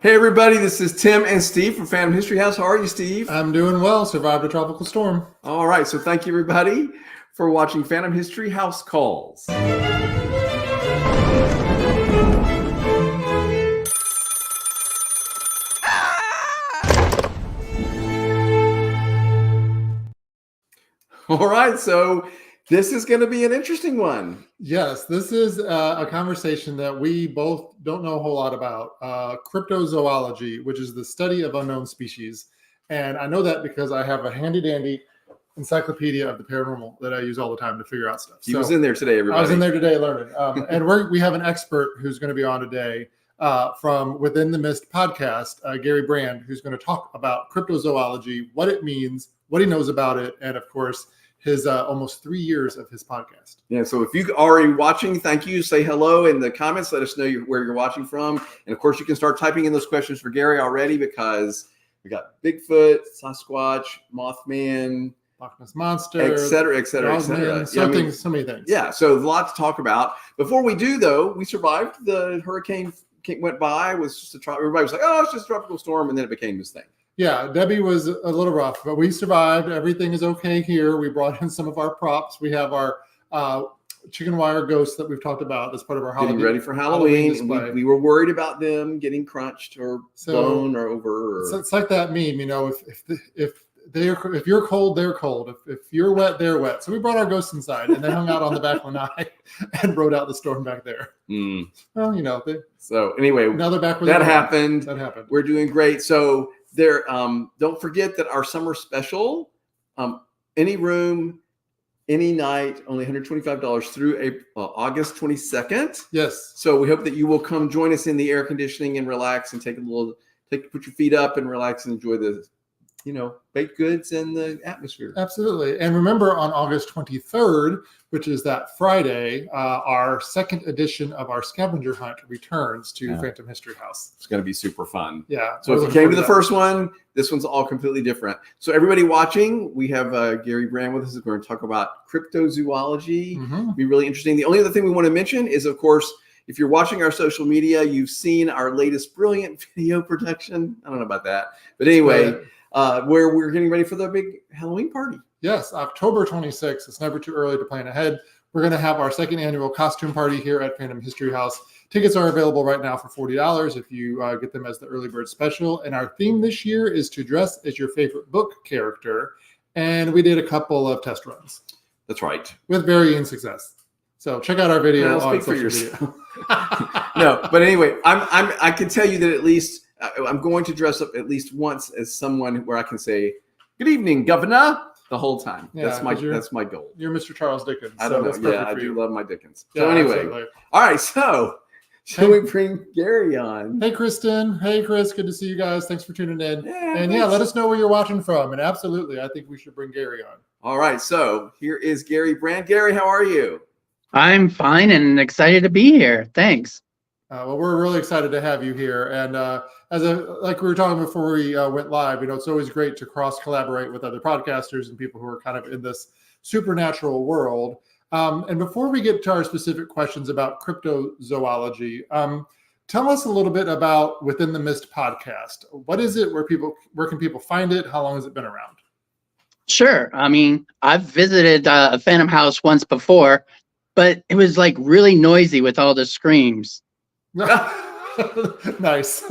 Hey everybody, this is Tim and Steve from Phantom History House. How are you, Steve? I'm doing well. Survived a tropical storm. All right, so thank you everybody for watching Phantom History House Calls. All right, so this is going to be an interesting one. Yes, this is a conversation that we both don't know a whole lot about. Cryptozoology, which is the study of unknown species. And I know that because I have a handy dandy encyclopedia of the paranormal that I use all the time to figure out stuff. He was in there today, everybody. I was in there today learning. And we have an expert who's going to be on today from Within the Mist podcast, Gary Brand, who's going to talk about cryptozoology, what it means, what he knows about it, and of course, his almost 3 years of his podcast. Yeah, so if you are already watching, thank you. Say hello in the comments. Let us know where you're watching from. And of course, you can start typing in those questions for Gary already because we got Bigfoot, Sasquatch, Mothman, Loch Ness Monster, et cetera, et cetera, et cetera. So many things. Yeah, so a lot to talk about. Before we do, though, we survived. The hurricane went by. It was just everybody was like, oh, it's just a tropical storm. And then it became this thing. Yeah, Debbie was a little rough, but we survived. Everything is okay here. We brought in some of our props. We have our chicken wire ghosts that we've talked about as part of our Getting Halloween. ready for Halloween. Display. We were worried about them getting crunched or blown or over. So it's like that meme, you know, if you're cold, they're cold. If you're wet, they're wet. So we brought our ghosts inside and they hung out on the back lanai and rode out the storm back there. Well, you know. So anyway, now they're back. That happened. That happened. We're doing great. So there, don't forget that our summer special, any room, any night, only $125 through August 22nd. Yes. So we hope that you will come join us in the air conditioning and relax and put your feet up and relax and enjoy the, baked goods and the atmosphere. Absolutely. And remember, on August 23rd, which is that Friday, our second edition of our scavenger hunt returns to Phantom History House. It's going to be super fun. Yeah. So if you came to the first one, this one's all completely different. So everybody watching, we have Gary Brand with us. We're going to talk about cryptozoology. It'll be really interesting. The only other thing we want to mention is, of course, if you're watching our social media, you've seen our latest brilliant video production. I don't know about that. But anyway, where we're getting ready for the big Halloween party. Yes, October 26th. It's never too early to plan ahead. We're going to have our second annual costume party here at Phantom History House. Tickets are available right now for $40 if you get them as the early bird special. And our theme this year is to dress as your favorite book character. And we did a couple of test runs. That's right. With varying success. So check out our video on social media. No, but anyway, I can tell you that at least I'm going to dress up at least once as someone where I can say, "Good evening, Governor," the whole time. Yeah, that's my goal. You're Mr. Charles Dickens. I don't know. Yeah, I do love my Dickens. Yeah, so anyway, absolutely. All right. So shall we bring Gary on? Hey, Kristen. Hey, Chris. Good to see you guys. Thanks for tuning in. And let us know where you're watching from. And absolutely, I think we should bring Gary on. All right. So here is Gary Brand. Gary, how are you? I'm fine and excited to be here. Thanks. Well, we're really excited to have you here. And like we were talking before we went live, it's always great to cross collaborate with other podcasters and people who are kind of in this supernatural world. And before we get to our specific questions about cryptozoology, tell us a little bit about Within the Mist podcast. What is it? Where can people find it? How long has it been around? Sure. I mean, I've visited a Phantom House once before, but it was like really noisy with all the screams. Nice.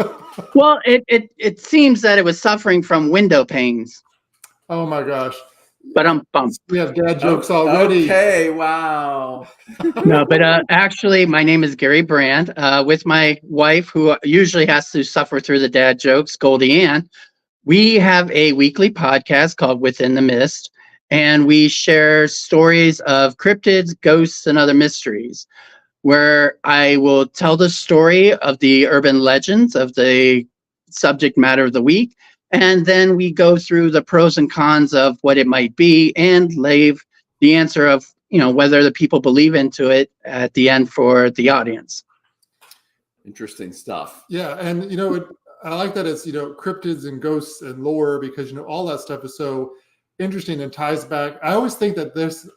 Well, it seems that it was suffering from window pains. Oh my gosh. But I'm bummed. We have dad jokes already. Okay, wow. No, but actually, my name is Gary Brand, with my wife, who usually has to suffer through the dad jokes, Goldie Ann. We have a weekly podcast called Within the Mist, and we share stories of cryptids, ghosts, and other mysteries, where I will tell the story of the urban legends of the subject matter of the week, and then we go through the pros and cons of what it might be and leave the answer of, whether the people believe into it at the end for the audience. Interesting stuff. Yeah, and I like that it's cryptids and ghosts and lore, because all that stuff is so interesting and ties back. I always think that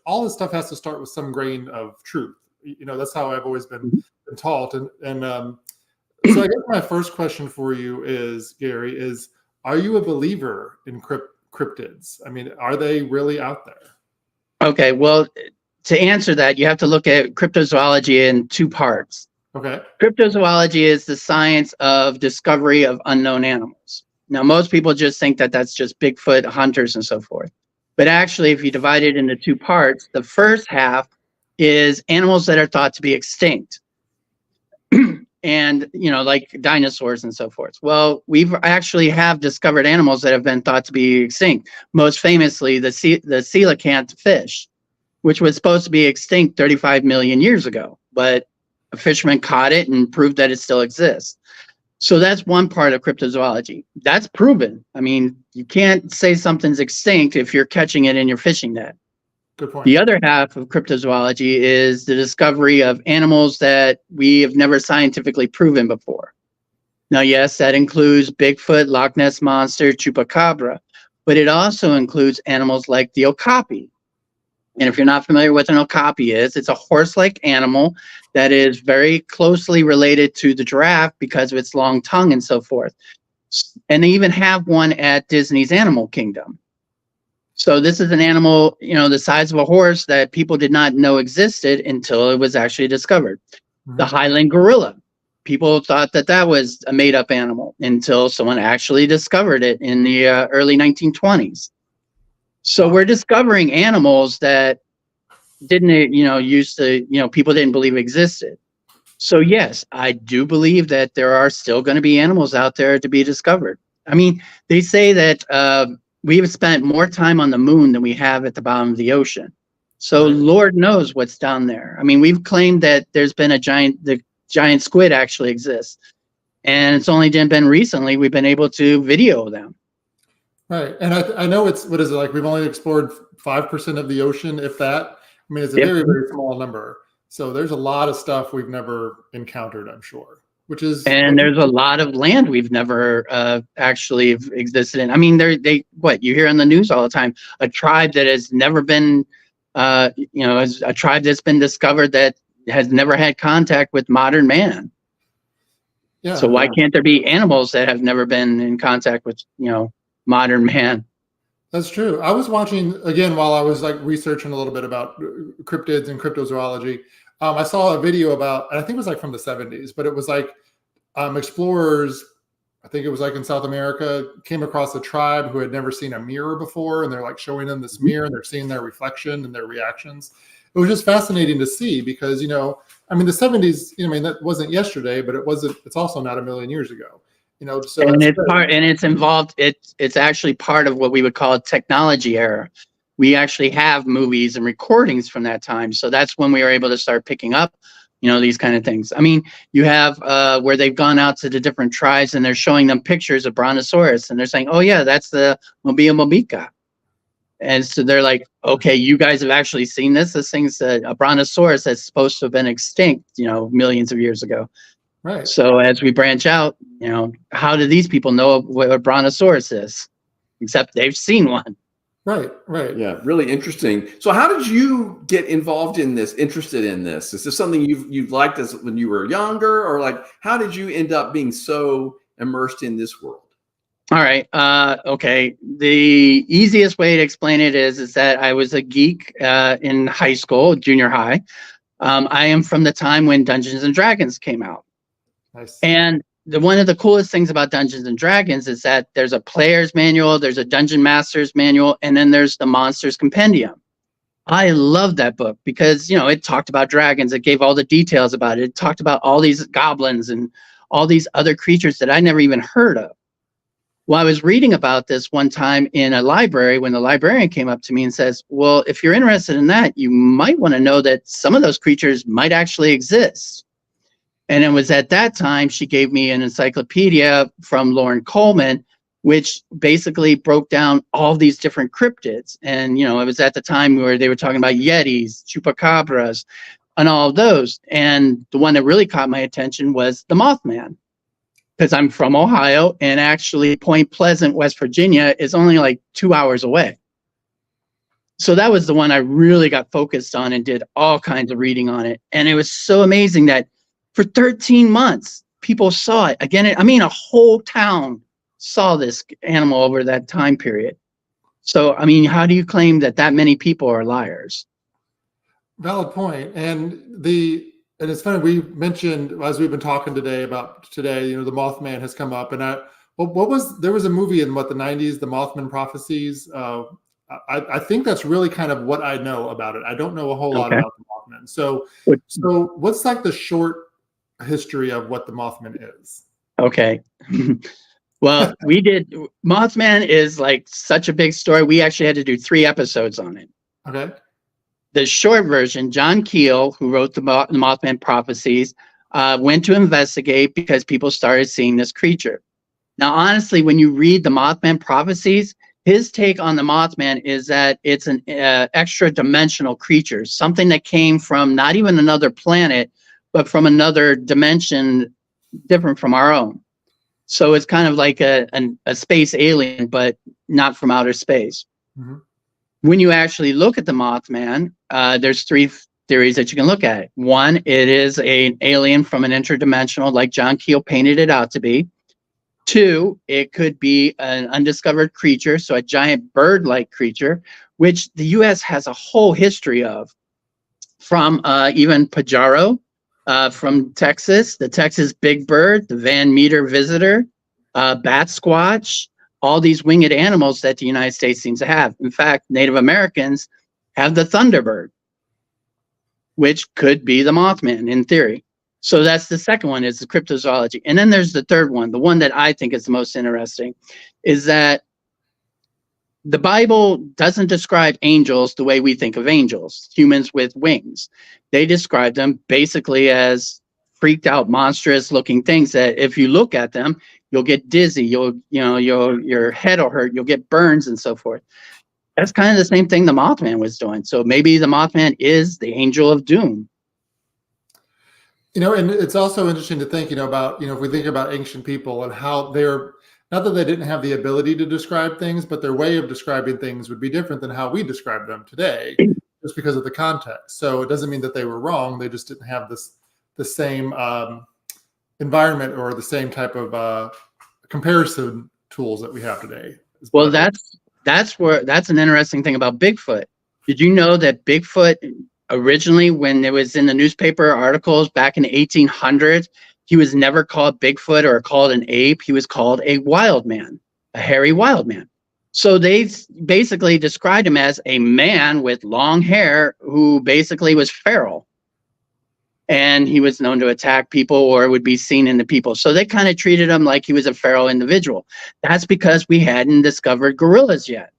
all this stuff has to start with some grain of truth. That's how I've always been taught. And So I guess my first question for you is, Gary, are you a believer in cryptids? I mean, are they really out there? Okay, well, to answer that, you have to look at cryptozoology in two parts. Okay. Cryptozoology is the science of discovery of unknown animals. Now, most people just think that that's just Bigfoot hunters and so forth. But actually, if you divide it into two parts, the first half is animals that are thought to be extinct. And, like dinosaurs and so forth. Well, we've actually have discovered animals that have been thought to be extinct. Most famously, the coelacanth fish, which was supposed to be extinct 35 million years ago. But a fisherman caught it and proved that it still exists. So that's one part of cryptozoology. That's proven. I mean, you can't say something's extinct if you're catching it in your fishing net. Good point. The other half of cryptozoology is the discovery of animals that we have never scientifically proven before. Now, yes, that includes Bigfoot, Loch Ness Monster, Chupacabra, but it also includes animals like the okapi. And if you're not familiar with what an okapi is, it's a horse-like animal that is very closely related to the giraffe because of its long tongue and so forth. And they even have one at Disney's Animal Kingdom. So this is an animal, the size of a horse that people did not know existed until it was actually discovered. Mm-hmm. The Highland gorilla. People thought that was a made-up animal until someone actually discovered it in the early 1920s. So we're discovering animals that didn't, used to, people didn't believe existed. So yes, I do believe that there are still going to be animals out there to be discovered. I mean, they say that we've spent more time on the moon than we have at the bottom of the ocean. So Lord knows what's down there. I mean, we've claimed that there's been the giant squid actually exists. And it's only been recently we've been able to video them. Right. And I know it's, what is it, like we've only explored 5% of the ocean, if that. I mean, it's a very, very small number. So there's a lot of stuff we've never encountered, I'm sure. And there's a lot of land we've never actually existed in. I mean, you hear on the news all the time, a tribe that has never been, a tribe that's been discovered that has never had contact with modern man. Yeah. So why can't there be animals that have never been in contact with, modern man? That's true. I was watching, again, while I was researching a little bit about cryptids and cryptozoology, I saw a video about, and I think it was from the 70s, but it was explorers, I think it was in South America, came across a tribe who had never seen a mirror before, and they're showing them this mirror and they're seeing their reflection and their reactions. It was just fascinating to see because, the 70s, that wasn't yesterday, but it's also not a million years ago. So and it's involved. It's actually part of what we would call a technology era. We actually have movies and recordings from that time. So that's when we were able to start picking up, these kind of things. I mean, you have where they've gone out to the different tribes and they're showing them pictures of Brontosaurus and they're saying, oh yeah, that's the Mobile Mobica. And so they're like, okay, you guys have actually seen this. This thing's a Brontosaurus that's supposed to have been extinct, millions of years ago. Right. So as we branch out, how do these people know what a Brontosaurus is? Except they've seen one. Right. Yeah, really interesting. So how did you get involved in this, interested in this? Is this something you've liked as when you were younger, or how did you end up being so immersed in this world? All right. Okay. The easiest way to explain it is that I was a geek in high school, junior high. I am from the time when Dungeons and Dragons came out. Nice. And one of the coolest things about Dungeons and Dragons is that there's a player's manual, there's a dungeon master's manual, and then there's the monster's compendium. I love that book because, it talked about dragons. It gave all the details about it. It talked about all these goblins and all these other creatures that I never even heard of. Well, I was reading about this one time in a library when the librarian came up to me and says, well, if you're interested in that, you might want to know that some of those creatures might actually exist. And it was at that time she gave me an encyclopedia from Lauren Coleman, which basically broke down all these different cryptids. And, it was at the time where they were talking about Yetis, Chupacabras, and all of those. And the one that really caught my attention was the Mothman, because I'm from Ohio, and actually Point Pleasant, West Virginia is only 2 hours away. So that was the one I really got focused on and did all kinds of reading on it. And it was so amazing that for 13 months, people saw it. Again, I mean, a whole town saw this animal over that time period. So, I mean, how do you claim that many people are liars? Valid point. And it's funny, we mentioned, as we've been talking today, the Mothman has come up. And there was a movie in the 90s, the Mothman prophecies. I think that's really kind of what I know about it. I don't know a whole lot about the Mothman. So what's like the short history of what the Mothman is? Okay. Well, Mothman is like such a big story. We actually had to do 3 episodes on it. Okay. The short version, John Keel, who wrote the Mothman prophecies, went to investigate because people started seeing this creature. Now, honestly, when you read the Mothman prophecies, his take on the Mothman is that it's an extra dimensional creature, something that came from not even another planet, but from another dimension different from our own. So it's kind of like a space alien, but not from outer space. Mm-hmm. When you actually look at the Mothman, there's 3 theories that you can look at. One, it is an alien from an interdimensional, like John Keel painted it out to be. 2, it could be an undiscovered creature, so a giant bird-like creature, which the U.S. has a whole history of, from even Pajaro from Texas, the Texas big bird, the Van Meter visitor, bat squatch, all these winged animals that the United States seems to have. In fact, Native Americans have the Thunderbird, which could be the Mothman in theory. So that's the second one, is the cryptozoology. And then there's the third one, the one that I think is the most interesting, is that the Bible doesn't describe angels the way we think of angels, humans with wings. They describe them basically as freaked out, monstrous looking things that if you look at them, you'll get dizzy, your head will hurt, you'll get burns and so forth. That's kind of the same thing the Mothman was doing. So maybe the Mothman is the angel of doom. And it's also interesting to think, about, if we think about ancient people and how they're, not that they didn't have the ability to describe things, but their way of describing things would be different than how we describe them today, just because of the context. So it doesn't mean that they were wrong. They just didn't have the same environment or the same type of comparison tools that we have today. Well, that's an interesting thing about Bigfoot. Did you know that Bigfoot originally, when it was in the newspaper articles back in the 1800s, he was never called Bigfoot or called an ape. He was called a wild man, a hairy wild man. So they basically described him as a man with long hair who basically was feral. And he was known to attack people or would be seen in the people. So they kind of treated him like he was a feral individual. That's because we hadn't discovered gorillas yet.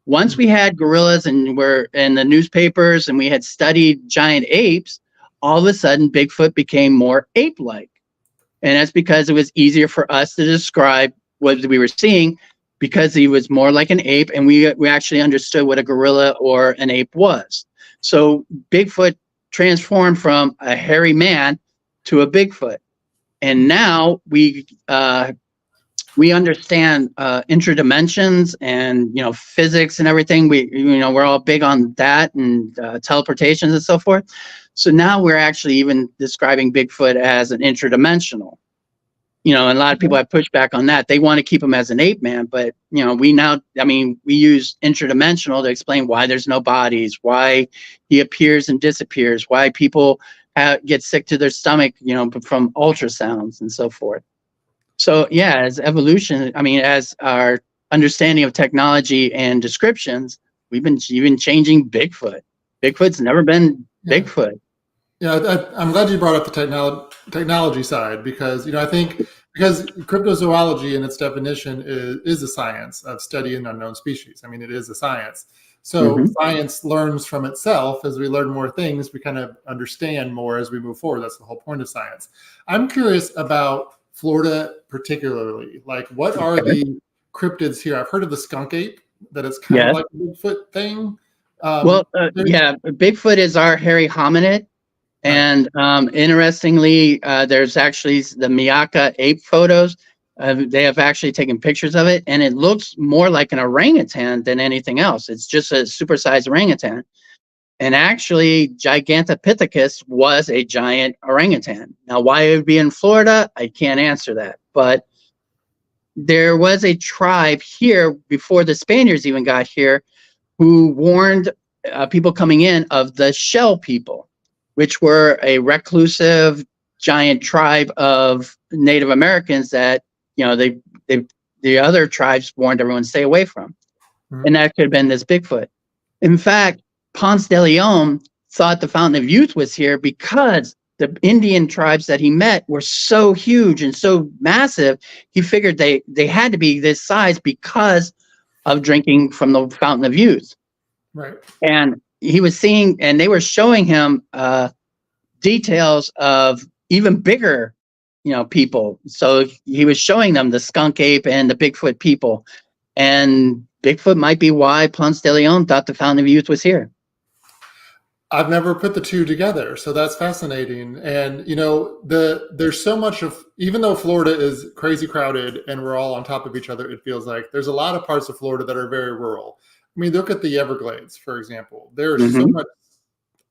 Once we had gorillas and were in the newspapers and we had studied giant apes, all of a sudden Bigfoot became more ape-like. And that's because it was easier for us to describe what we were seeing, because he was more like an ape, and we actually understood what a gorilla or an ape was. So Bigfoot transformed from a hairy man to a Bigfoot. And now we understand interdimensions and physics and everything. We're all big on that, and teleportations and so forth. So now we're actually even describing Bigfoot as an interdimensional. And a lot of people have pushed back on that. They want to keep him as an ape man, but we use interdimensional to explain why there's no bodies, why he appears and disappears, why people get sick to their stomach, from ultrasounds and so forth. So yeah, as evolution, as our understanding of technology and descriptions, we've been even changing Bigfoot. Bigfoot's never been Bigfoot. Yeah, I'm glad you brought up the technology side, because I think because cryptozoology in its definition is a science of studying unknown species. It is a science. So science learns from itself. As we learn more things, we kind of understand more as we move forward. That's the whole point of science. I'm curious about Florida particularly. Like, what are the cryptids here? I've heard of the skunk ape, that it's kind of like a Bigfoot thing. Bigfoot is our hairy hominid. And interestingly, there's actually the Miyaka ape photos. They have actually taken pictures of it, and it looks more like an orangutan than anything else. It's just a supersized orangutan. And actually, Gigantopithecus was a giant orangutan. Now, why it would be in Florida, I can't answer that. But there was a tribe here before the Spaniards even got here who warned people coming in of the Shell people, which were a reclusive giant tribe of Native Americans that, the other tribes warned everyone to stay away from. And that could have been this Bigfoot. In fact, Ponce de Leon thought the Fountain of Youth was here because the Indian tribes that he met were so huge and so massive. He figured they had to be this size because of drinking from the Fountain of Youth. Right. And he was seeing, and they were showing him details of even bigger, people. So he was showing them the skunk ape and the Bigfoot people. And Bigfoot might be why Ponce de Leon thought the Fountain of Youth was here. I've never put the two together, so that's fascinating. And there's so much of, even though Florida is crazy crowded and we're all on top of each other, it feels like there's a lot of parts of Florida that are very rural. I mean, look at the Everglades, for example. There's so much.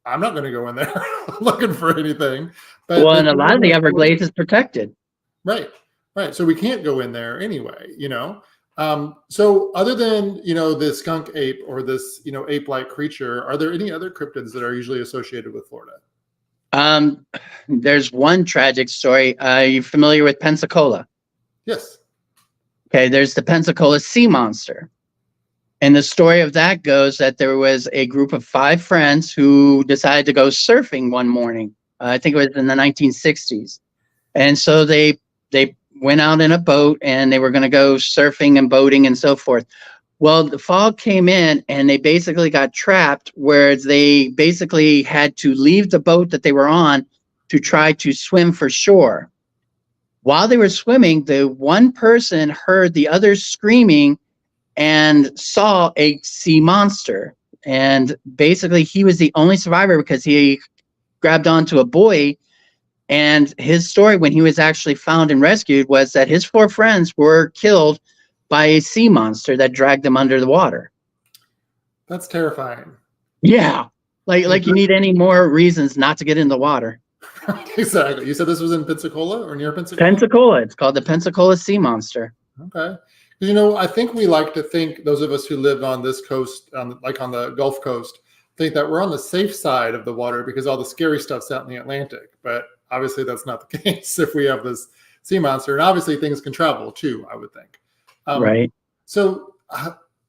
I'm not going to go in there looking for anything. But and a lot of the Everglades is protected. Right. So we can't go in there anyway. So other than, the skunk ape or this, ape-like creature, are there any other cryptids that are usually associated with Florida? There's one tragic story. Are you familiar with Pensacola? Yes. Okay, there's the Pensacola sea monster. And the story of that goes that there was a group of 5 friends who decided to go surfing one morning. I think it was in the 1960s. And so they went out in a boat and they were going to go surfing and boating and so forth. Well, the fog came in and they basically got trapped where they basically had to leave the boat that they were on to try to swim for shore. While they were swimming, the one person heard the others screaming and saw a sea monster. And basically he was the only survivor because he grabbed onto a buoy. And his story when he was actually found and rescued was that his 4 friends were killed by a sea monster that dragged them under the water. That's terrifying. Yeah. Like you need any more reasons not to get in the water. Exactly. You said this was in Pensacola or near Pensacola? Pensacola. It's called the Pensacola sea monster. Okay. I think we like to think, those of us who live on this coast, on the Gulf Coast, think that we're on the safe side of the water because all the scary stuff's out in the Atlantic. But obviously that's not the case if we have this sea monster. And obviously things can travel too, I would think. Right. So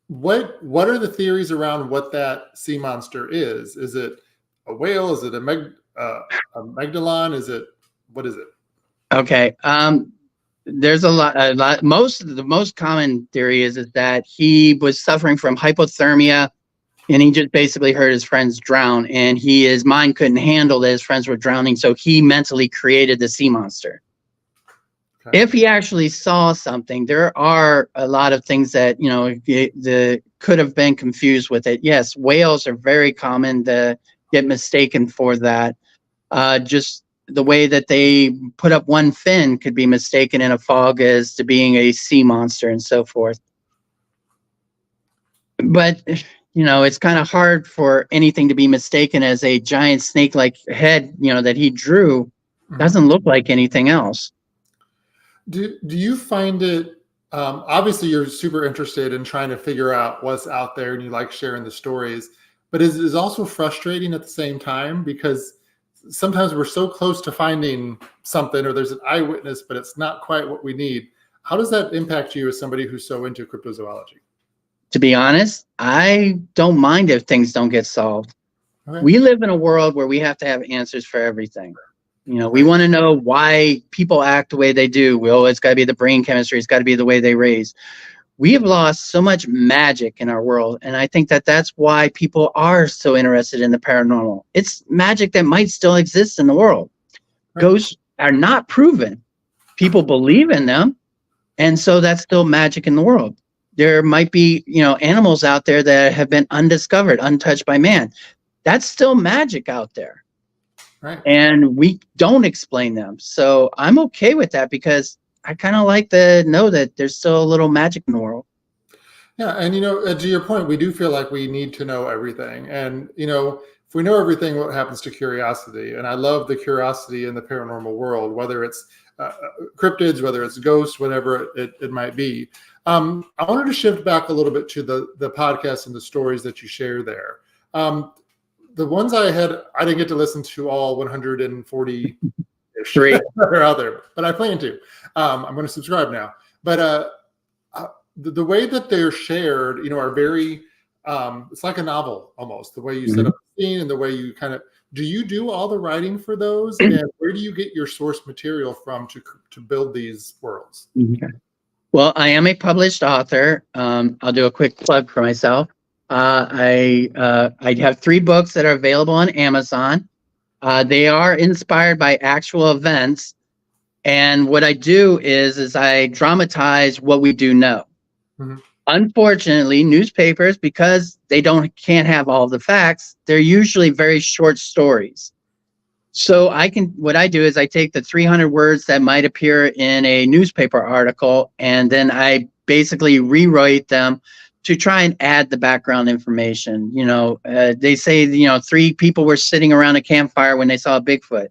what are the theories around what that sea monster is? Is it a whale? Is it a Magdalon? What is it? Okay. There's a lot. The most common theory is that he was suffering from hypothermia, and he just basically heard his friends drown, and his mind couldn't handle that his friends were drowning, so he mentally created the sea monster. Okay. If he actually saw something, there are a lot of things that could have been confused with it. Yes, whales are very common to get mistaken for that. Just the way that they put up one fin could be mistaken in a fog as to being a sea monster and so forth. But, it's kind of hard for anything to be mistaken as a giant snake-like head, that he drew. Doesn't look like anything else. Do you find it, obviously you're super interested in trying to figure out what's out there and you like sharing the stories, but is it also frustrating at the same time because sometimes we're so close to finding something or there's an eyewitness, but it's not quite what we need. How does that impact you as somebody who's so into cryptozoology? To be honest, I don't mind if things don't get solved. Okay. We live in a world where we have to have answers for everything. We want to know why people act the way they do. Well, it's got to be the brain chemistry. It's got to be the way they raise. We have lost so much magic in our world. And I think that that's why people are so interested in the paranormal. It's magic that might still exist in the world. Right. Ghosts are not proven. People believe in them. And so that's still magic in the world. There might be, animals out there that have been undiscovered, untouched by man. That's still magic out there. Right. And we don't explain them. So I'm okay with that because I kind of like to know that there's still a little magic in the world. Yeah. And, to your point, we do feel like we need to know everything. And, if we know everything, what happens to curiosity? And I love the curiosity in the paranormal world, whether it's cryptids, whether it's ghosts, whatever it might be. I wanted to shift back a little bit to the podcast and the stories that you share there. The ones I didn't get to listen to all 140 Three. or other, but I plan to. I'm going to subscribe now. But the way that they're shared, are very, it's like a novel almost, the way you set up the scene and the way you do you do all the writing for those? And where do you get your source material from to build these worlds? Okay. Well, I am a published author. I'll do a quick plug for myself. I have 3 books that are available on Amazon. They are inspired by actual events. And what I do is I dramatize what we do know. Mm-hmm. Unfortunately, newspapers, because they can't have all the facts, they're usually very short stories. So what I do is I take the 300 words that might appear in a newspaper article, and then I basically rewrite them to try and add the background information. They say, 3 people were sitting around a campfire when they saw a Bigfoot.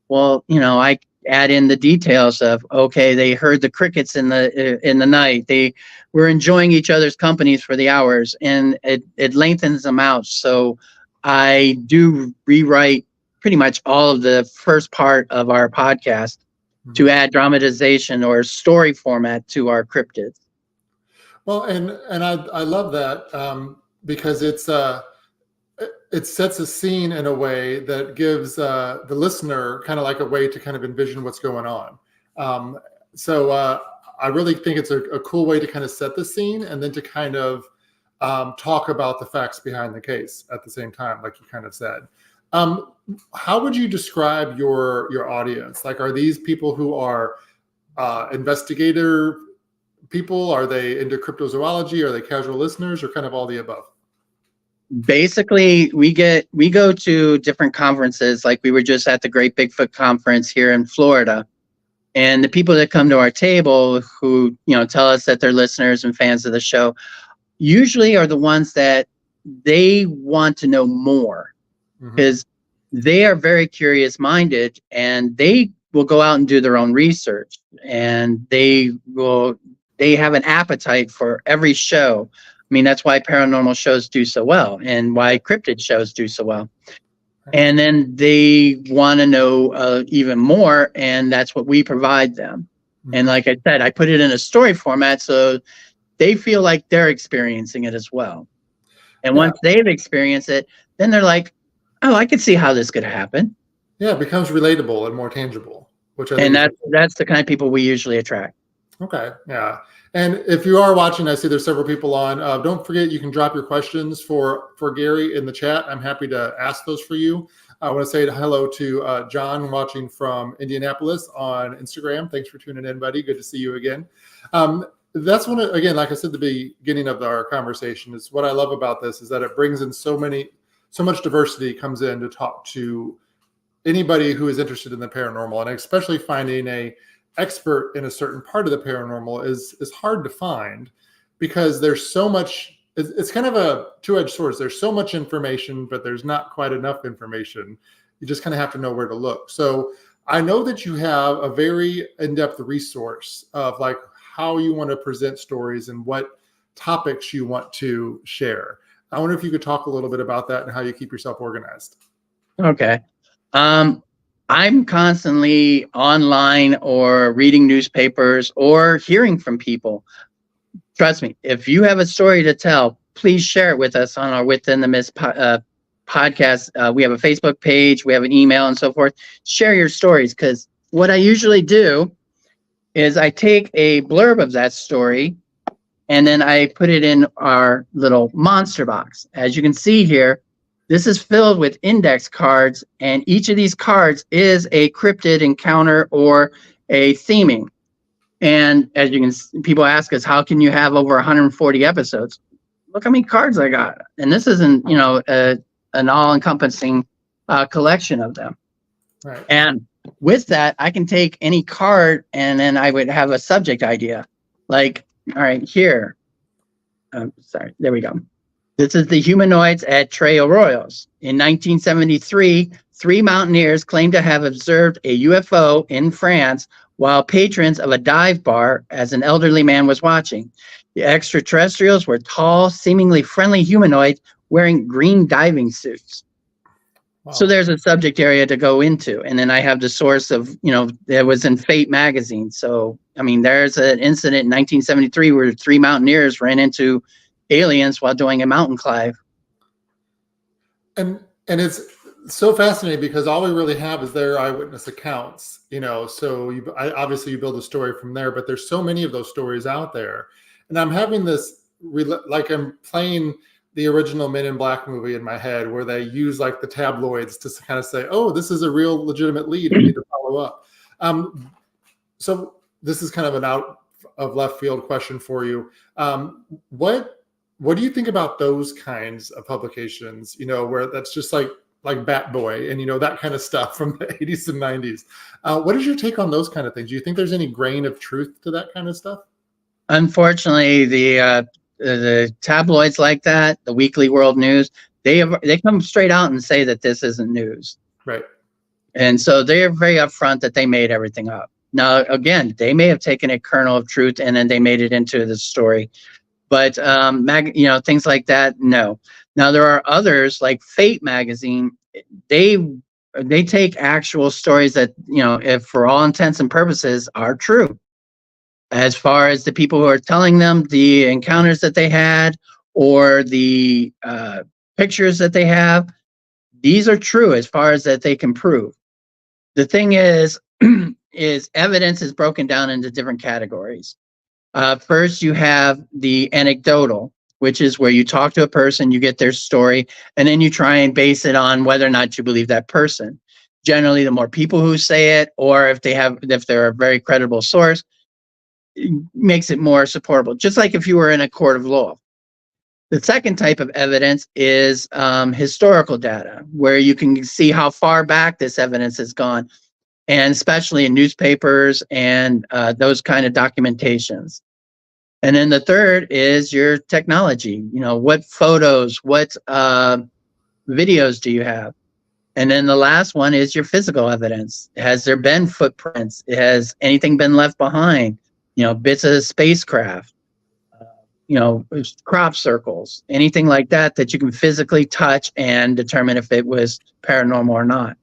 Well, I add in the details of, okay, they heard the crickets in the night. They were enjoying each other's companies for the hours, and it lengthens them out. So I do rewrite pretty much all of the first part of our podcast to add dramatization or story format to our cryptids. Well, and I love that because it sets a scene in a way that gives the listener kind of like a way to kind of envision what's going on. So I really think it's a cool way to kind of set the scene and then to kind of talk about the facts behind the case at the same time, like you kind of said. How would you describe your audience? Like, are these people who are investigator people? Are they into cryptozoology? Are they casual listeners, or kind of all the above? Basically, we go to different conferences. Like, we were just at the Great Bigfoot Conference here in Florida, and the people that come to our table who tell us that they're listeners and fans of the show usually are the ones that they want to know more, because they are very curious minded, and they will go out and do their own research, and they have an appetite for every show. I mean, that's why paranormal shows do so well and why cryptid shows do so well. And then they want to know even more, and that's what we provide them. And like I said, I put it in a story format so they feel like they're experiencing it as well. And once they've experienced it, then they're like, oh, I can see how this could happen. Yeah, it becomes relatable and more tangible. That's the kind of people we usually attract. Okay, yeah. And if you are watching, I see there's several people on. Don't forget, you can drop your questions for Gary in the chat. I'm happy to ask those for you. I want to say hello to John watching from Indianapolis on Instagram. Thanks for tuning in, buddy. Good to see you again. That's again, like I said at the beginning of our conversation, is what I love about this is that it brings in so much diversity comes in to talk to anybody who is interested in the paranormal, and especially finding a expert in a certain part of the paranormal is hard to find, because there's so much. It's kind of a two-edged sword. There's so much information, but there's not quite enough information. You just kind of have to know where to look. So I know that you have a very in-depth resource of like how you want to present stories and what topics you want to share. I wonder if you could talk a little bit about that and how you keep yourself organized. Okay. I'm constantly online or reading newspapers or hearing from people. Trust me, if you have a story to tell, please share it with us on our Within the Mist podcast. We have a Facebook page, we have an email and so forth. Share your stories, because what I usually do is I take a blurb of that story and then I put it in our little monster box. As you can see here, this is filled with index cards, and each of these cards is a cryptid encounter or a theming. And as you can see, people ask us, how can you have over 140 episodes? Look how many cards I got. And this isn't, an all-encompassing collection of them. Right. And with that, I can take any card and then I would have a subject idea. Like, all right, here. Sorry, there we go. This is the humanoids at Tres Arroyos. In 1973, 3 mountaineers claimed to have observed a UFO in France while patrons of a dive bar as an elderly man was watching. The extraterrestrials were tall, seemingly friendly humanoids wearing green diving suits. Wow. So there's a subject area to go into. And then I have the source of, it was in Fate magazine. So, I mean, there's an incident in 1973 where 3 mountaineers ran into aliens while doing a mountain climb. And it's so fascinating because all we really have is their eyewitness accounts, so obviously you build a story from there, but there's so many of those stories out there. And I'm having this, like I'm playing the original Men in Black movie in my head where they use like the tabloids to kind of say, oh, this is a real legitimate lead, we need to follow up. So this is kind of an out of left field question for you. What do you think about those kinds of publications, where that's just like Bat Boy and, that kind of stuff from the 80s and 90s? What is your take on those kind of things? Do you think there's any grain of truth to that kind of stuff? Unfortunately, the tabloids like that, the Weekly World News, they come straight out and say that this isn't news. Right. And so they're very upfront that they made everything up. Now, again, they may have taken a kernel of truth and then they made it into the story. But things like that, no. Now there are others like Fate magazine. They take actual stories that if for all intents and purposes are true, as far as the people who are telling them the encounters that they had or the pictures that they have. These are true as far as that they can prove. The thing is evidence is broken down into different categories. First, you have the anecdotal, which is where you talk to a person, you get their story, and then you try and base it on whether or not you believe that person. Generally, the more people who say it, or if they're a very credible source, it makes it more supportable. Just like if you were in a court of law. The second type of evidence is historical data, where you can see how far back this evidence has gone, and especially in newspapers and those kind of documentations. And then the third is your technology. What photos, what videos do you have? And then the last one is your physical evidence. Has there been footprints? Has anything been left behind? Bits of spacecraft, crop circles, anything like that you can physically touch and determine if it was paranormal or not.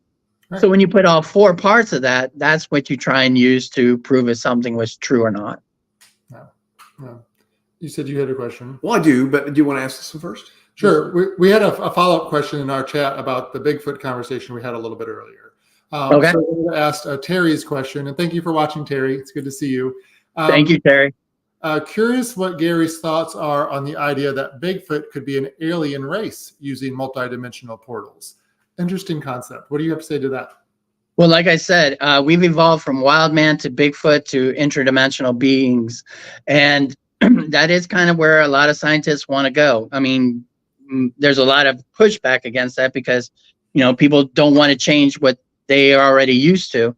Right. So when you put all 4 parts of that, that's what you try and use to prove if something was true or not. No. You said you had a question. Well, I do, but do you want to ask this one first? Sure. We had a follow-up question in our chat about the Bigfoot conversation we had a little bit earlier. Okay. So we asked Terry's question, and thank you for watching, Terry. It's good to see you. Thank you, Terry. Curious what Gary's thoughts are on the idea that Bigfoot could be an alien race using multidimensional portals. Interesting concept. What do you have to say to that? Well, like I said, we've evolved from wild man to Bigfoot to interdimensional beings. And that is kind of where a lot of scientists want to go. I mean, there's a lot of pushback against that because, people don't want to change what they are already used to.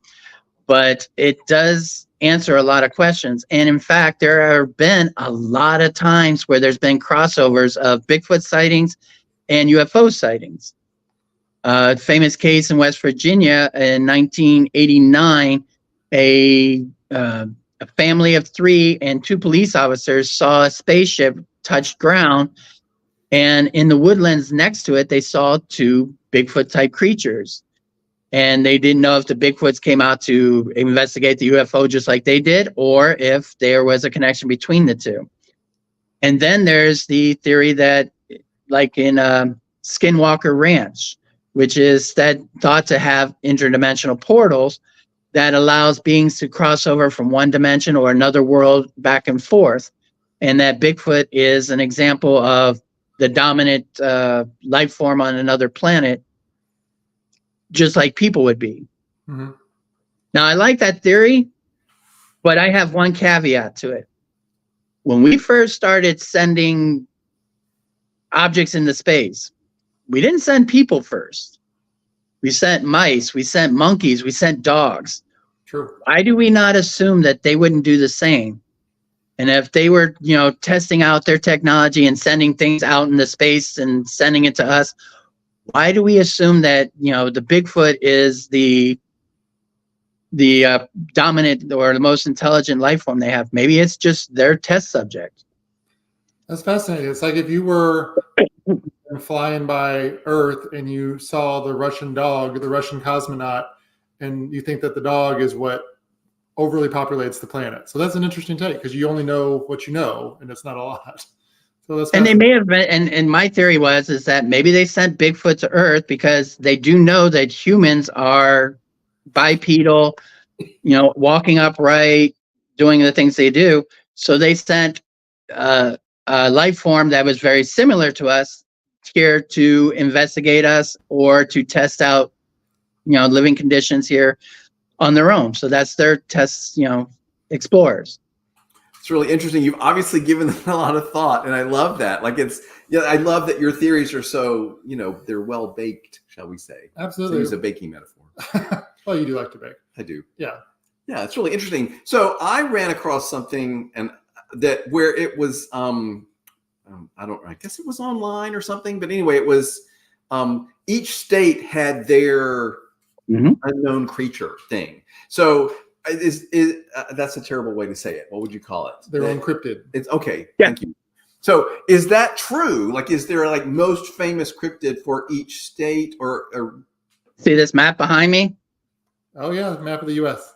But it does answer a lot of questions. And in fact, there have been a lot of times where there's been crossovers of Bigfoot sightings and UFO sightings. Famous case in West Virginia in 1989, a family of 3 and 2 police officers saw a spaceship touch ground, and in the woodlands next to it, they saw 2 Bigfoot-type creatures. And they didn't know if the Bigfoots came out to investigate the UFO just like they did, or if there was a connection between the 2. And then there's the theory that, like in Skinwalker Ranch, which is thought to have interdimensional portals that allows beings to cross over from one dimension or another world back and forth. And that Bigfoot is an example of the dominant life form on another planet, just like people would be. Mm-hmm. Now, I like that theory, but I have one caveat to it. When we first started sending objects into space, we didn't send people first. We sent mice, we sent monkeys, we sent dogs. True. Why do we not assume that they wouldn't do the same? And if they were, testing out their technology and sending things out into space and sending it to us, why do we assume that, the Bigfoot is the dominant or the most intelligent life form they have? Maybe it's just their test subject. That's fascinating. It's like if you were flying by Earth and you saw the Russian dog, the Russian cosmonaut, and you think that the dog is what overly populates the planet. So that's an interesting take because you only know what you know, and it's not a lot. So that's and they may have been, and my theory is that maybe they sent Bigfoot to Earth because they do know that humans are bipedal, walking upright, doing the things they do. So they sent a life form that was very similar to us here to investigate us or to test out, living conditions here on their own. So that's their test, explorers. It's really interesting. You've obviously given them a lot of thought, and I love that. I love that your theories are so, they're well baked, shall we say? Absolutely. To use a baking metaphor. Well, you do like to bake. I do. Yeah. Yeah, it's really interesting. So I ran across something where it was, I guess it was online or something, but anyway, it was each state had their unknown creature thing. So that's a terrible way to say it. What would you call it? Their own cryptid. It's okay. Yeah. Thank you. So is that true? Is there most famous cryptid for each state or? See this map behind me? Oh yeah, map of the U.S.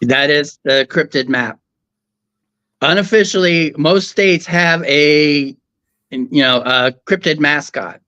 That is the cryptid map. Unofficially, most states have a cryptid mascot.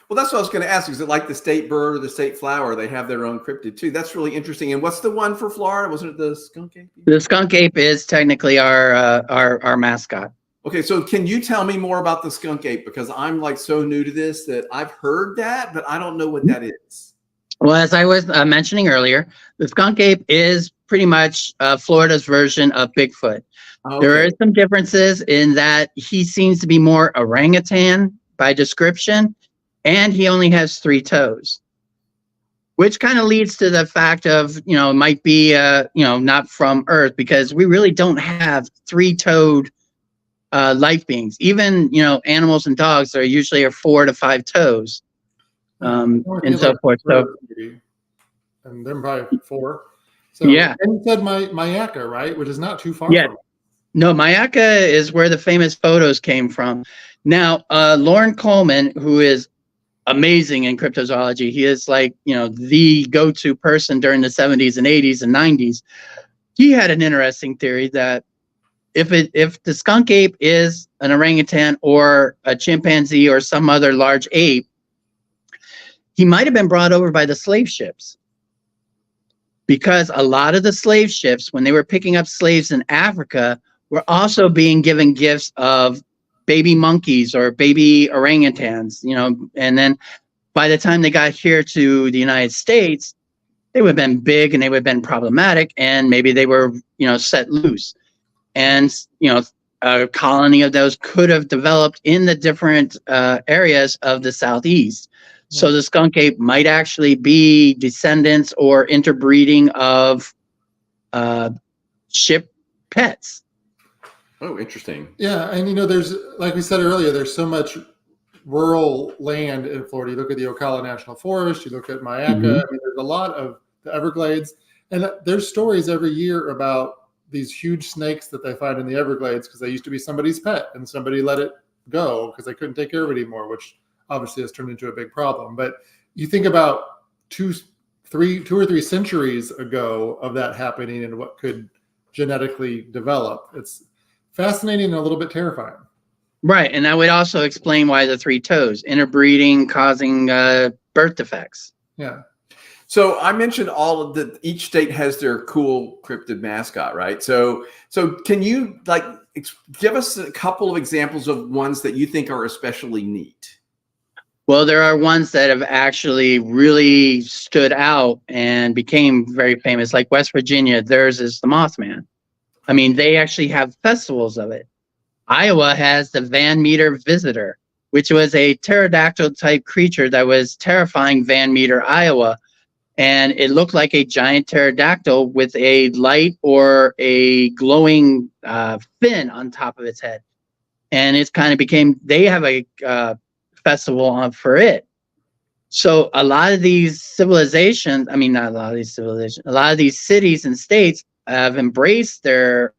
Well, that's what I was going to ask. Is it like the state bird or the state flower? They have their own cryptid too. That's really interesting. And what's the one for Florida? Wasn't it the skunk ape? The skunk ape is technically our mascot. Okay, so can you tell me more about the skunk ape? Because I'm so new to this that I've heard that, but I don't know what that is. Well, as I was mentioning earlier, the skunk ape is pretty much Florida's version of Bigfoot. Okay. There are some differences in that he seems to be more orangutan by description, and he only has 3 toes, which kind of leads to the fact of, it might be, not from Earth, because we really don't have 3-toed life beings. Even, animals and dogs are usually 4 to 5 toes. And so forth. So, and they're probably 4. So, yeah. And you said Mayaka, right? Which is not too far. Yeah. From. No, Mayaka is where the famous photos came from. Now, Lauren Coleman, who is amazing in cryptozoology, he is the go-to person during the 70s and 80s and 90s. He had an interesting theory that if the skunk ape is an orangutan or a chimpanzee or some other large ape, he might have been brought over by the slave ships, because a lot of the slave ships, when they were picking up slaves in Africa, were also being given gifts of baby monkeys or baby orangutans, and then by the time they got here to the United States, they would have been big and they would have been problematic, and maybe they were, set loose. And, a colony of those could have developed in the different areas of the Southeast. So the skunk ape might actually be descendants or interbreeding of ship pets. Oh, interesting. Yeah, and there's, like we said earlier, there's so much rural land in Florida. You look at the Ocala National Forest, you look at Mayaka. I mean, there's a lot of the Everglades, and there's stories every year about these huge snakes that they find in the Everglades because they used to be somebody's pet and somebody let it go because they couldn't take care of it anymore, which obviously has turned into a big problem. But you think about 2 or 3 centuries ago of that happening and what could genetically develop. It's fascinating and a little bit terrifying. Right. And that would also explain why the 3 toes, interbreeding causing birth defects. Yeah. So I mentioned each state has their cool cryptid mascot, right? So can you give us a couple of examples of ones that you think are especially neat? Well, there are ones that have actually really stood out and became very famous, like West Virginia. Theirs is the Mothman. I mean, they actually have festivals of it. Iowa has the Van Meter Visitor, which was a pterodactyl type creature that was terrifying Van Meter, Iowa. and it looked like a giant pterodactyl with a light or a glowing fin on top of its head. And it's kind of became, they have a festival on for it. So a lot of these civilizations, I mean, not a lot of these civilizations, a lot of these cities and states have embraced their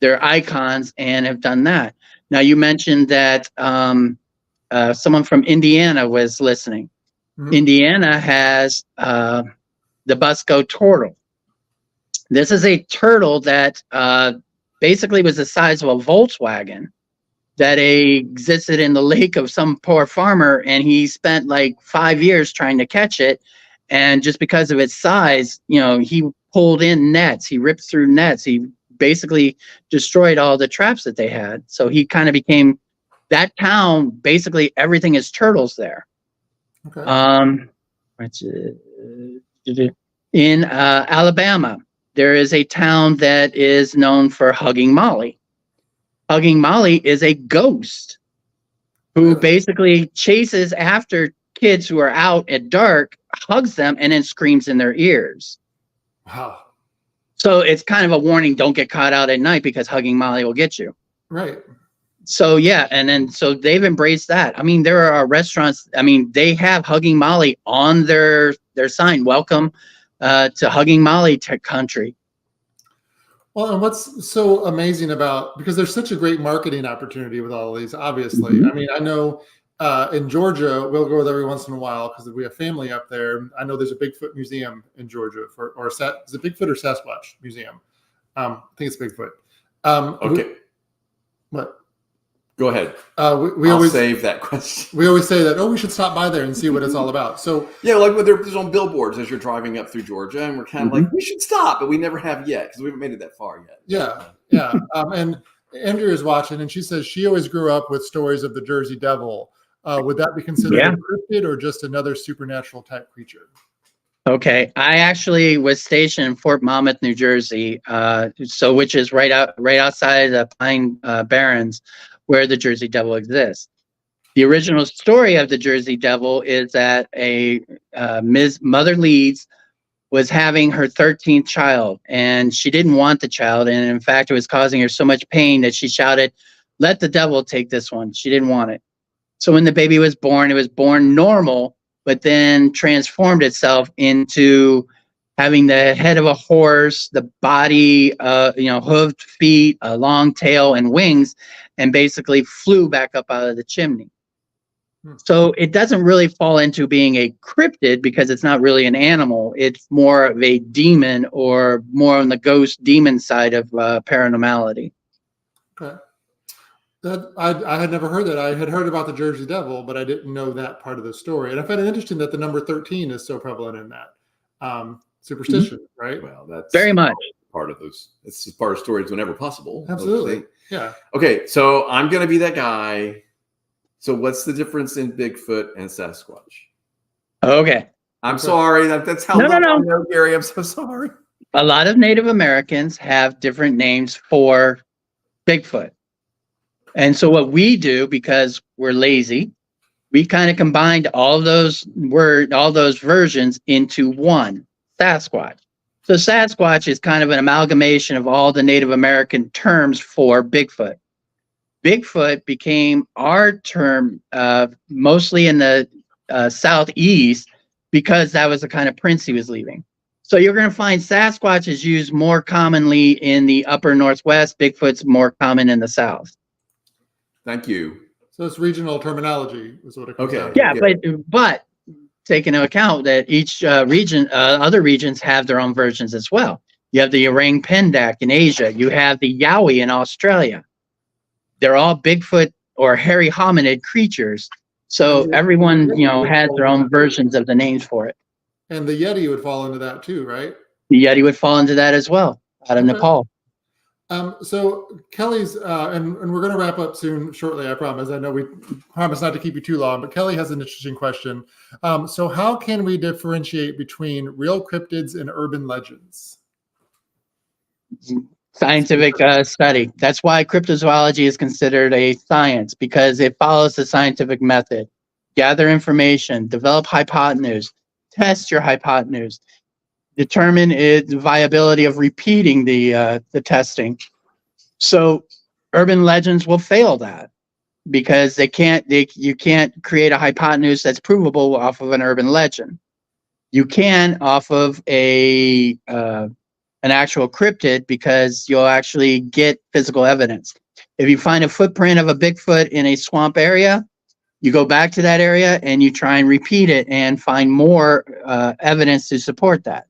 icons and have done that. Now, you mentioned that someone from Indiana was listening. Mm-hmm. Indiana has the Busco turtle. This is a turtle that basically was the size of a Volkswagen that existed in the lake of some poor farmer, and he spent like 5 years trying to catch it. And just because of its size, he pulled in nets, he ripped through nets, he basically destroyed all the traps that they had. So he kind of became that town. Basically, everything is turtles there. Okay. In Alabama, there is a town that is known for Hugging Molly. Hugging Molly is a ghost who basically chases after kids who are out at dark, hugs them, and then screams in their ears. Wow. So it's kind of a warning, don't get caught out at night because Hugging Molly will get you. Right. So yeah, and then so they've embraced that. I mean, there are restaurants, I mean, they have Hugging Molly on their sign, welcome to Hugging Molly country. Well, and what's so amazing about, because there's such a great marketing opportunity with all of these, obviously. Mm-hmm. I mean, I know in Georgia, we'll go there every once in a while because we have family up there. I know there's a Bigfoot museum in Georgia is it Bigfoot or Sasquatch museum? I think it's Bigfoot. Okay. What? Go ahead. We always save that question. We always say that, we should stop by there and see what it's all about. So yeah, like when there's on billboards as you're driving up through Georgia, and we're kind of like, we should stop, but we never have yet because we haven't made it that far yet. Yeah. And Andrea is watching, and she says she always grew up with stories of the Jersey Devil. Would that be considered a cryptid or just another supernatural type creature? Okay, I actually was stationed in Fort Monmouth, New Jersey, which is right outside the Pine Barrens, where the Jersey Devil exists. The original story of the Jersey Devil is that Ms. Mother Leeds was having her 13th child, and she didn't want the child, and in fact, it was causing her so much pain that she shouted, "Let the devil take this one." She didn't want it. So when the baby was born, it was born normal, but then transformed itself into having the head of a horse, the body, hooved feet, a long tail, and wings, and basically flew back up out of the chimney. So it doesn't really fall into being a cryptid because it's not really an animal. It's more of a demon, or more on the ghost demon side of paranormality. Okay. I had never heard that. I had heard about the Jersey Devil, but I didn't know that part of the story. And I find it interesting that the number 13 is so prevalent in that superstition, right? Well, that's very much part of those. It's just part of stories whenever possible. Absolutely. Hopefully. Yeah. Okay, so I'm going to be that guy. So what's the difference in Bigfoot and Sasquatch? Okay. I'm sorry. That's how No. I know, Gary. I'm so sorry. A lot of Native Americans have different names for Bigfoot. And so what we do, because we're lazy, we kind of combined all those versions into one, Sasquatch. So Sasquatch is kind of an amalgamation of all the Native American terms for Bigfoot. Bigfoot became our term mostly in the southeast because that was the kind of prince he was leaving. So you're going to find Sasquatch is used more commonly in the upper northwest. Bigfoot's more common in the south. Thank you. So it's regional terminology is what it comes down to. Yeah, but take into account that each other regions have their own versions as well. You have the Orang Pendak in Asia. You have the Yowie in Australia. They're all Bigfoot or hairy hominid creatures. So everyone, has their own versions of the names for it. And the Yeti would fall into that too, right? The Yeti would fall into that as well, out of Nepal. So Kelly's, and we're going to wrap up shortly, I promise. I know we promise not to keep you too long, but Kelly has an interesting question. So how can we differentiate between real cryptids and urban legends? Scientific study. That's why cryptozoology is considered a science, because it follows the scientific method. Gather information, develop hypotenuse, test your hypotenuse, determine the viability of repeating the testing. So urban legends will fail that because you can't create a hypotenuse that's provable off of an urban legend. You can off of an actual cryptid because you'll actually get physical evidence. If you find a footprint of a Bigfoot in a swamp area, you go back to that area and you try and repeat it and find more evidence to support that.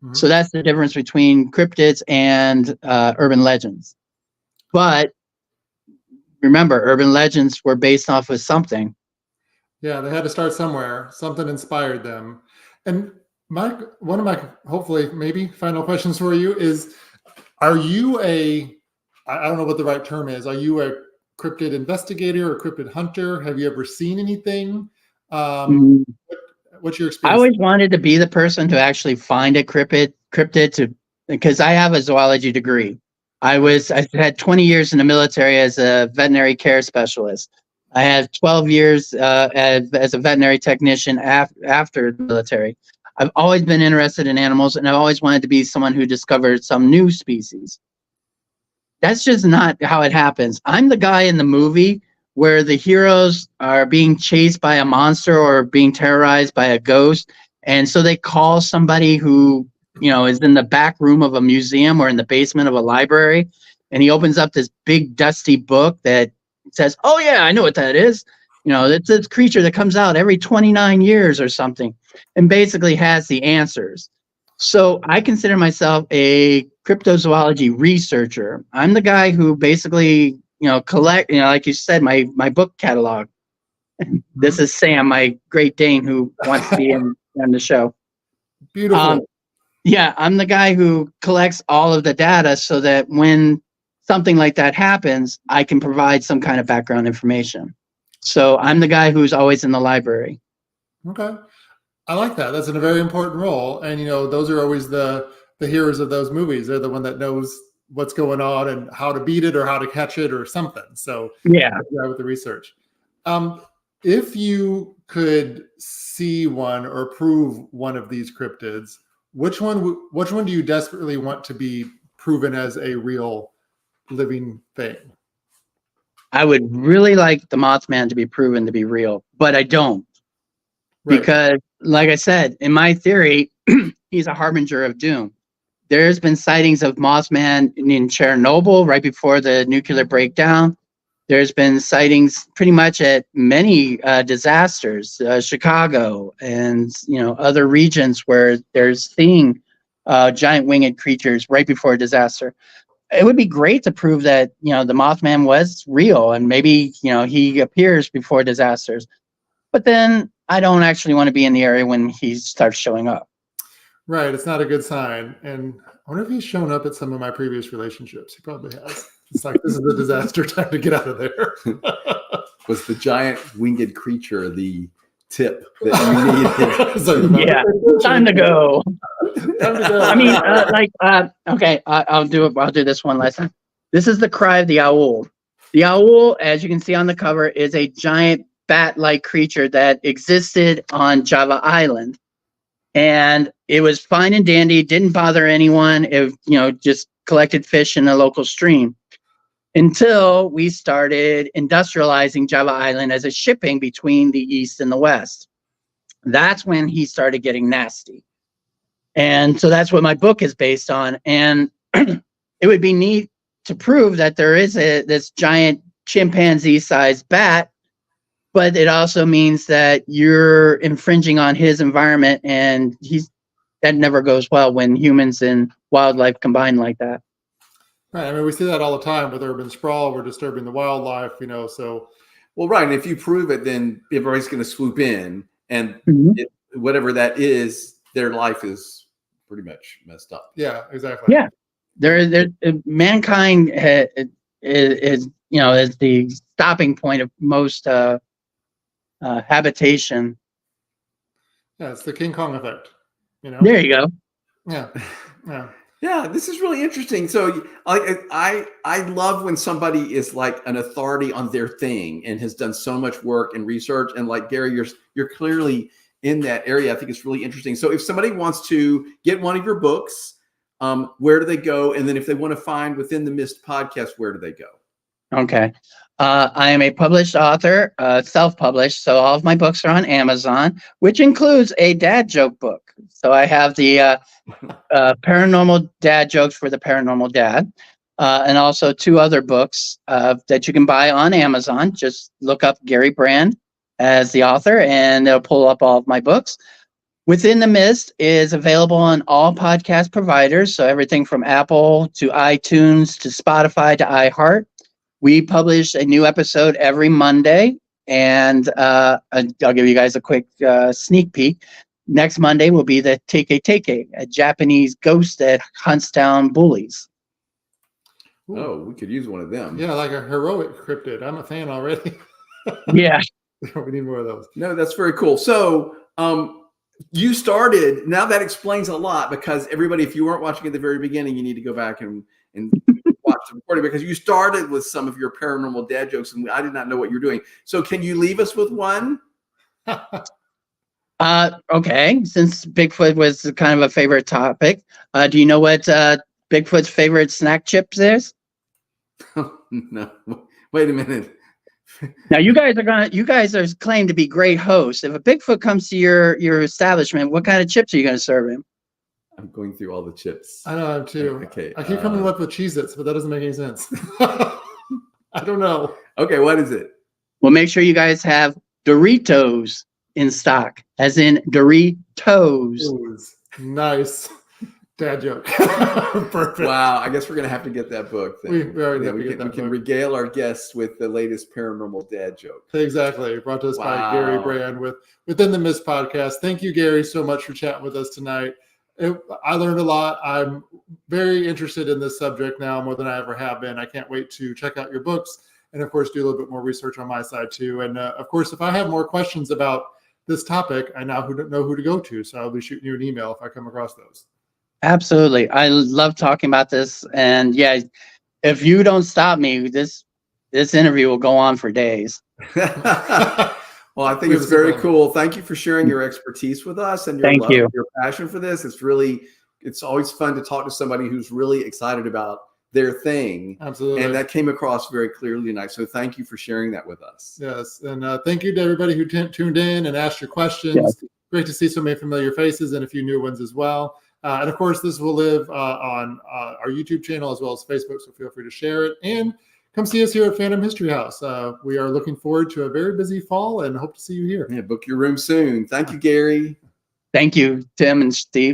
Mm-hmm. So that's the difference between cryptids and urban legends. But remember, urban legends were based off of something. Yeah, they had to start somewhere. Something inspired them. And one of my hopefully maybe final questions for you is, are you I don't know what the right term is. Are you a cryptid investigator or cryptid hunter? Have you ever seen anything? What's your experience? I always wanted to be the person to actually find a cryptid because I have a zoology degree. I had 20 years in the military as a veterinary care specialist. I had 12 years as a veterinary technician after the military. I've always been interested in animals, and I've always wanted to be someone who discovered some new species. That's just not how it happens. I'm the guy in the movie where the heroes are being chased by a monster or being terrorized by a ghost. And so they call somebody who, is in the back room of a museum or in the basement of a library. And he opens up this big dusty book that says, oh yeah, I know what that is. It's this creature that comes out every 29 years or something and basically has the answers. So I consider myself a cryptozoology researcher. I'm the guy who basically, collect, like you said, my book catalog. This is Sam, my Great Dane, who wants to be on the show. Beautiful. Yeah, I'm the guy who collects all of the data so that when something like that happens, I can provide some kind of background information. So I'm the guy who's always in the library. Okay. I like that. That's a very important role. And, those are always the heroes of those movies. They're the one that knows what's going on and how to beat it or how to catch it or something. So yeah, with the research. If you could see one or prove one of these cryptids, which one do you desperately want to be proven as a real living thing? I would really like the Mothman to be proven to be real, but I don't. Right. Because, like I said, in my theory, he's a harbinger of doom. There's been sightings of Mothman in Chernobyl right before the nuclear breakdown. There's been sightings pretty much at many disasters, Chicago and other regions where there's seeing giant winged creatures right before a disaster. It would be great to prove that the Mothman was real and maybe he appears before disasters. But then I don't actually want to be in the area when he starts showing up. Right. It's not a good sign. And I wonder if he's shown up at some of my previous relationships. He probably has. It's like, this is a disaster, time to get out of there. Was the giant winged creature the tip that you needed? Yeah, time to go. I mean, okay, I'll do this one last time. This is the cry of the owl. The owl, as you can see on the cover, is a giant bat-like creature that existed on Java Island. And it was fine and dandy, didn't bother anyone. It, just collected fish in a local stream until we started industrializing Java Island as a shipping between the East and the West. That's when he started getting nasty. And so that's what my book is based on. And it would be neat to prove that there is this giant chimpanzee-sized bat, but it also means that you're infringing on his environment, and that never goes well when humans and wildlife combine like that. Right. I mean, we see that all the time with urban sprawl. We're disturbing the wildlife, so. Well, right. And if you prove it, then everybody's going to swoop in, and whatever that is, their life is pretty much messed up. Yeah, exactly. Yeah. Mankind is the stopping point of most habitation. Yeah, it's the King Kong effect. There you go. Yeah, this is really interesting. So, I love when somebody is like an authority on their thing and has done so much work and research. And like Gary, you're clearly in that area. I think it's really interesting. So if somebody wants to get one of your books, where do they go? And then if they want to find Within the Mist podcast, where do they go? Okay. I am a published author, self-published, so all of my books are on Amazon, which includes a dad joke book. So I have the paranormal dad jokes for the paranormal dad, and also 2 other books that you can buy on Amazon. Just look up Gary Brand as the author, and it'll pull up all of my books. Within the Mist is available on all podcast providers, so everything from Apple to iTunes to Spotify to iHeart. We publish a new episode every Monday, and I'll give you guys a quick sneak peek. Next Monday will be the Teke, a Japanese ghost that hunts down bullies. Ooh. Oh, we could use one of them. Yeah, like a heroic cryptid. I'm a fan already. Yeah. We need more of those. No, that's very cool. So you started, now that explains a lot, because everybody, if you weren't watching at the very beginning, you need to go back and watch the recording, because you started with some of your paranormal dad jokes and I did not know what you're doing. So can you leave us with one? Okay. Since Bigfoot was kind of a favorite topic, do you know what Bigfoot's favorite snack chips is? No, wait a minute. Now you guys are claimed to be great hosts. If a Bigfoot comes to your establishment, what kind of chips are you going to serve him? I'm going through all the chips. I know, I'm too. Okay. I keep coming up with Cheez-Its, but that doesn't make any sense. I don't know. Okay, what is it? Well, make sure you guys have Doritos in stock, as in Doritos. Ooh, nice. Dad joke. Perfect. Wow, I guess we're going to have to get that book then. We already have to we get that can book. regale our guests with the latest paranormal dad joke. Exactly. Brought to us by Gary Brand with Within the Mist podcast. Thank you, Gary, so much for chatting with us tonight. I learned a lot. I'm very interested in this subject now more than I ever have been. I can't wait to check out your books and, of course, do a little bit more research on my side, too. And, of course, if I have more questions about this topic, I now know who to go to. So I'll be shooting you an email if I come across those. Absolutely. I love talking about this. And, yeah, if you don't stop me, this interview will go on for days. Well, I think it's very cool. Thank you for sharing your expertise with us and your passion for this. It's always fun to talk to somebody who's really excited about their thing. Absolutely. And that came across very clearly tonight. So thank you for sharing that with us. Yes. And thank you to everybody who tuned in and asked your questions. Yes. Great to see so many familiar faces and a few new ones as well. And of course, this will live on our YouTube channel as well as Facebook. So feel free to share it and come see us here at Phantom History House. We are looking forward to a very busy fall and hope to see you here. Yeah, book your room soon. Thank you, Gary. Thank you, Tim and Steve.